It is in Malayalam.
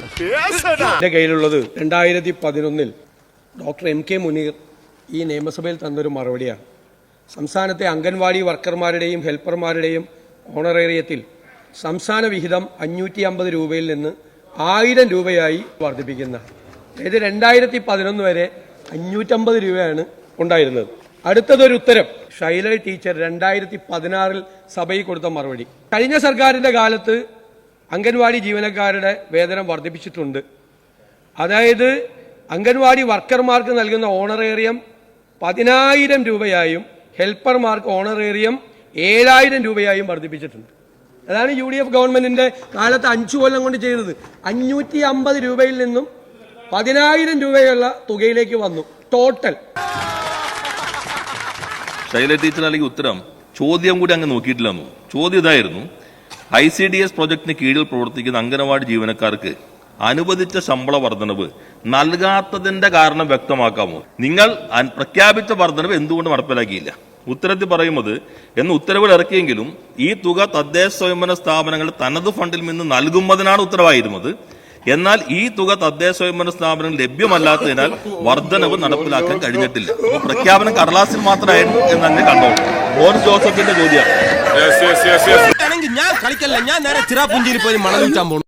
എന്റെ കയ്യിലുള്ളത് 2011 ഡോക്ടർ MK മുനീർ ഈ നിയമസഭയിൽ തന്നൊരു മറുപടിയാണ്. സംസ്ഥാനത്തെ അംഗൻവാടി വർക്കർമാരുടെയും ഹെൽപ്പർമാരുടെയും ഓണറേറിയത്തിൽ സംസ്ഥാന വിഹിതം 550 രൂപയിൽ നിന്ന് 1000 രൂപയായി വർദ്ധിപ്പിക്കുന്ന, അതായത് 2011 വരെ 550 രൂപയാണ് ഉണ്ടായിരുന്നത്. അടുത്തതൊരു ഉത്തരം ശൈല ടീച്ചർ 2016 സഭയിൽ കൊടുത്ത മറുപടി. കഴിഞ്ഞ സർക്കാരിന്റെ കാലത്ത് അംഗൻവാടി ജീവനക്കാരുടെ വേതനം വർദ്ധിപ്പിച്ചിട്ടുണ്ട്. അതായത് അംഗൻവാടി വർക്കർമാർക്ക് നൽകുന്ന ഓണറേറിയം 10,000 രൂപയായും ഹെൽപ്പർമാർക്ക് ഓണറേറിയം 7,000 രൂപയായും വർദ്ധിപ്പിച്ചിട്ടുണ്ട്. അതാണ് UDF ഗവൺമെന്റിന്റെ കാലത്ത് 5 കൊല്ലം കൊണ്ട് ചെയ്തത്. 550 രൂപയിൽ നിന്നും 10,000 രൂപയുള്ള തുകയിലേക്ക് വന്നു. ടോട്ടൽ ശൈല ടീച്ചർ അല്ലെങ്കിൽ ഉത്തരം ചോദ്യം കൂടി അങ്ങ് നോക്കിയിട്ടില്ലെന്നു. ചോദ്യം ഇതായിരുന്നു: ICDS പ്രോജക്ടിന് കീഴിൽ പ്രവർത്തിക്കുന്ന അംഗനവാടി ജീവനക്കാർക്ക് അനുവദിച്ച ശമ്പള വർധനവ് നൽകാത്തതിന്റെ കാരണം വ്യക്തമാക്കാമോ? നിങ്ങൾ പ്രഖ്യാപിച്ച വർധനവ് എന്തുകൊണ്ട് നടപ്പിലാക്കിയില്ല? ഉത്തരത്തിൽ പറയുന്നത്, എന്ന് ഉത്തരവിൽ ഇറക്കിയെങ്കിലും ഈ തുക തദ്ദേശ സ്വയംഭരണ സ്ഥാപനങ്ങളുടെ തനത് ഫണ്ടിൽ നിന്ന് നൽകുന്നതിനാണ് ഉത്തരവായിരുന്നത്. എന്നാൽ ഈ തുക തദ്ദേശ സ്വയംഭരണ സ്ഥാപനങ്ങൾ ലഭ്യമല്ലാത്തതിനാൽ വർധനവ് നടപ്പിലാക്കാൻ കഴിഞ്ഞിട്ടില്ല. അപ്പോൾ പ്രഖ്യാപനം കടലാസിൽ മാത്രമായിരുന്നു എന്ന് തന്നെ കണ്ടോ? ബോറിസ് ജോസഫിന്റെ ചോദ്യം. ഞാൻ കളിക്കല്ല, ഞാൻ നേരെ ചിറാപുഞ്ചിയിൽ പോയി മണൽ വിൽക്കാൻ പോകുന്നു.